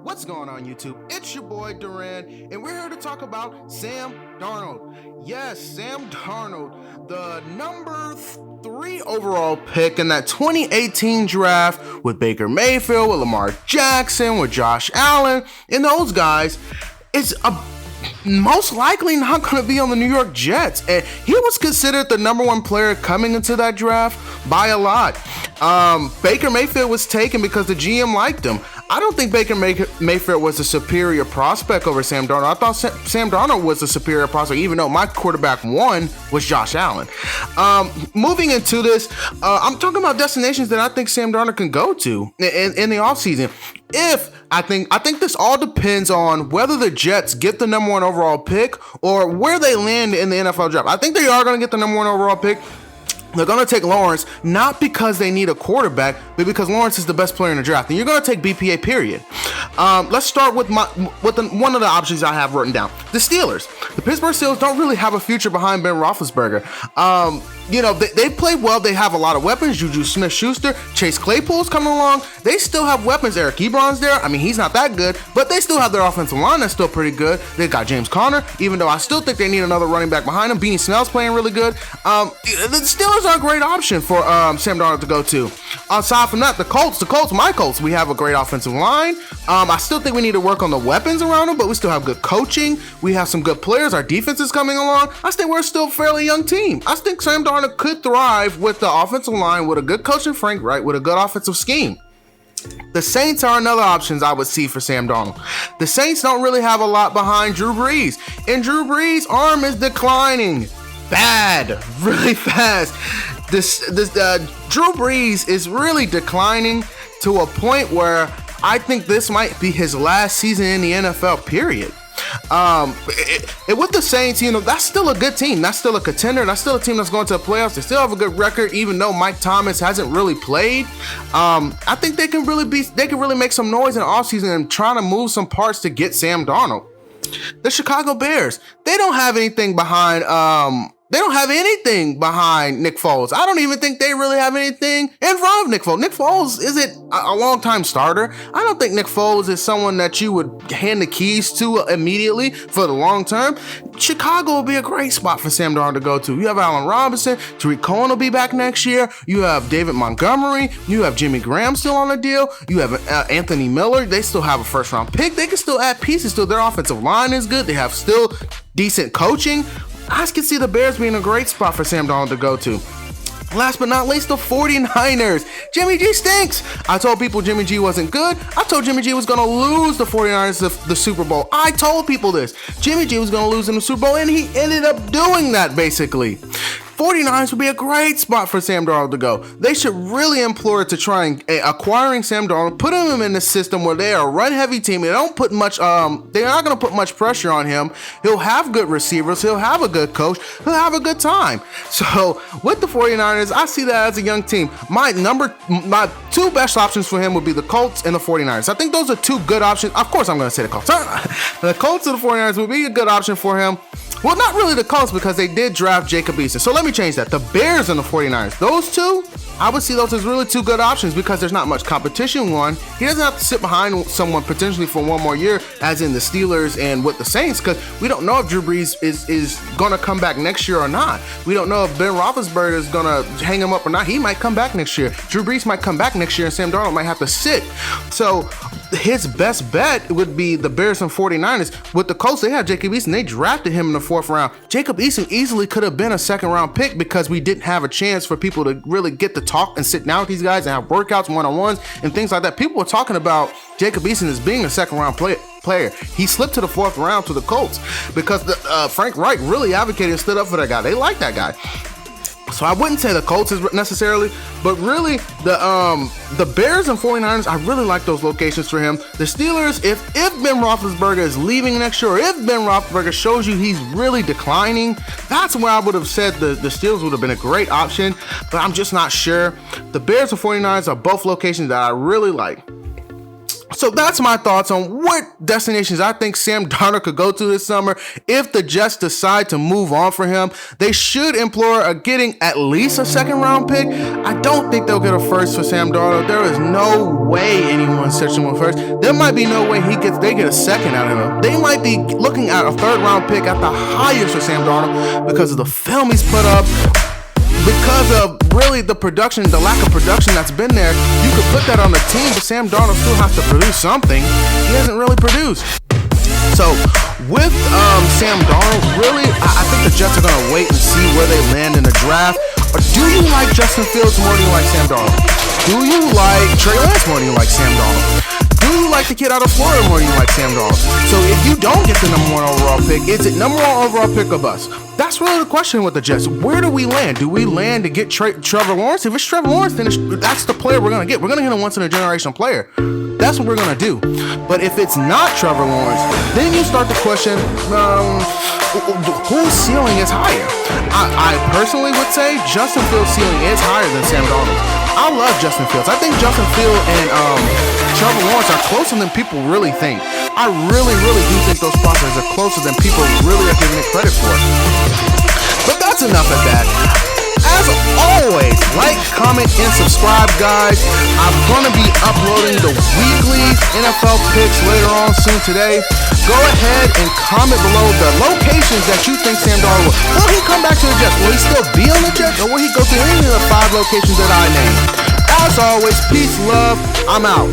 What's going on, YouTube? It's your boy Duran, and we're here to talk about Sam Darnold. Yes, Sam Darnold, the number 3 overall pick in that 2018 draft with Baker Mayfield, with Lamar Jackson, with Josh Allen, and those guys. It's most likely not going to be on the New York Jets. And he was considered the number 1 player coming into that draft by a lot. Baker Mayfield was taken because the GM liked him. I don't think Baker Mayfield was a superior prospect over Sam Darnold. I thought Sam Darnold was a superior prospect, even though my quarterback 1 was Josh Allen. Moving into this, I'm talking about destinations that I think Sam Darnold can go to in the offseason. I think this all depends on whether the Jets get the number 1 overall pick or where they land in the NFL draft. I think they are going to get the number 1 overall pick. They're going to take Lawrence, not because they need a quarterback, but because Lawrence is the best player in the draft. And you're going to take BPA, period. Let's start with one of the options I have written down. The Steelers. The Pittsburgh Steelers don't really have a future behind Ben Roethlisberger. They play well. They have a lot of weapons. Juju Smith-Schuster, Chase Claypool's coming along. They still have weapons. Eric Ebron's there. I mean, he's not that good, but they still have their offensive line that's still pretty good. They got James Conner, even though I still think they need another running back behind him. Beanie Snell's playing really good. The Steelers are a great option for Sam Darnold to go to. Aside from that, the Colts, my Colts, we have a great offensive line. I still think we need to work on the weapons around them, but we still have good coaching. We have some good players. Our defense is coming along. I think we're still a fairly young team. I think Sam Darnold could thrive with the offensive line, with a good coach in Frank Reich, with a good offensive scheme. The Saints are another option I would see for Sam Darnold. The Saints don't really have a lot behind Drew Brees, and Drew Brees' arm is declining bad, really fast. Drew Brees is really declining to a point where I think this might be his last season in the NFL, period. With the Saints, that's still a good team. That's still a contender. That's still a team that's going to the playoffs. They still have a good record, even though Mike Thomas hasn't really played. I think they can really make some noise in the offseason and trying to move some parts to get Sam Darnold. The Chicago Bears, they don't have anything behind Nick Foles. I don't even think they really have anything in front of Nick Foles. Nick Foles isn't a long-time starter. I don't think Nick Foles is someone that you would hand the keys to immediately for the long term. Chicago will be a great spot for Sam Darnold to go to. You have Allen Robinson. Tariq Cohen will be back next year. You have David Montgomery. You have Jimmy Graham still on the deal. You have Anthony Miller. They still have a first-round pick. They can still add pieces to their offensive line is good. They have still decent coaching. I can see the Bears being a great spot for Sam Darnold to go to. Last but not least, the 49ers. Jimmy G stinks. I told people Jimmy G wasn't good. I told Jimmy G was going to lose the 49ers the Super Bowl. I told people this. Jimmy G was going to lose in the Super Bowl, and he ended up doing that, basically. 49ers would be a great spot for Sam Darnold to go. They should really implore to try and acquiring Sam Darnold, putting him in the system where they are a run-heavy team. They don't put much. They're not going to put much pressure on him. He'll have good receivers. He'll have a good coach. He'll have a good time. So with the 49ers, I see that as a young team. My 2 best options for him would be the Colts and the 49ers. I think those are 2 good options. Of course, I'm going to say the Colts. The Colts and the 49ers would be a good option for him. Well, not really the Colts, because they did draft Jacob Eason. So let me change that. The Bears and the 49ers. Those 2, I would see those as really 2 good options because there's not much competition. One, he doesn't have to sit behind someone potentially for 1 more year, as in the Steelers and with the Saints, because we don't know if Drew Brees is going to come back next year or not. We don't know if Ben Roethlisberger is going to hang him up or not. He might come back next year. Drew Brees might come back next year, and Sam Darnold might have to sit. So his best bet would be the Bears and 49ers. With the Colts, they have Jacob Eason. They drafted him in the 4th round. Jacob Eason easily could have been a 2nd-round pick because we didn't have a chance for people to really get to talk and sit down with these guys and have workouts, one-on-ones, and things like that. People were talking about Jacob Eason as being a 2nd-round player. He slipped to the 4th round to the Colts because Frank Reich really advocated and stood up for that guy. They like that guy. So I wouldn't say the Colts is necessarily, but really the Bears and 49ers, I really like those locations for him. The Steelers, if Ben Roethlisberger is leaving next year, or if Ben Roethlisberger shows you he's really declining, that's where I would have said the Steelers would have been a great option, but I'm just not sure. The Bears and 49ers are both locations that I really like. So that's my thoughts on what destinations I think Sam Darnold could go to this summer. If the Jets decide to move on for him, they should implore getting at least a second round pick. I don't think they'll get a first for Sam Darnold. There is no way anyone's searching one first. There might be no way they get a second out of him. They might be looking at a third round pick at the highest for Sam Darnold because of the film he's put up. Because of really the production, the lack of production that's been there, you could put that on the team, but Sam Darnold still has to produce something. He hasn't really produced. So with Sam Darnold, really, I think the Jets are going to wait and see where they land in the draft. Or do you like Justin Fields more than you like Sam Darnold? Do you like Trey Lance more than you like Sam Darnold? Do you like the kid out of Florida more than you like Sam Darnold? So if you don't get the #1 overall pick, is it #1 overall pick of us? That's really the question with the Jets. Where do we land? Do we land to get Trevor Lawrence? If it's Trevor Wentz, then that's the player we're going to get. We're going to get a once-in-a-generation player. That's what we're going to do. But if it's not Trevor Lawrence, then you start to question whose ceiling is higher. I personally would say Justin Fields' ceiling is higher than Sam Darnold. I love Justin Fields. I think Justin Fields and Trevor Lawrence are closer than people really think. I really, really do think those prospects are closer than people really are giving it credit for. But that's enough of that. As always, like, comment, and subscribe, guys. I'm going to be uploading the weekly NFL picks later on soon today. Go ahead and comment below the locations that you think Sam Darnold will he come back to the Jets? Will he still be on the Jets, or will he go to any of the 5 locations that I named? As always, peace, love, I'm out.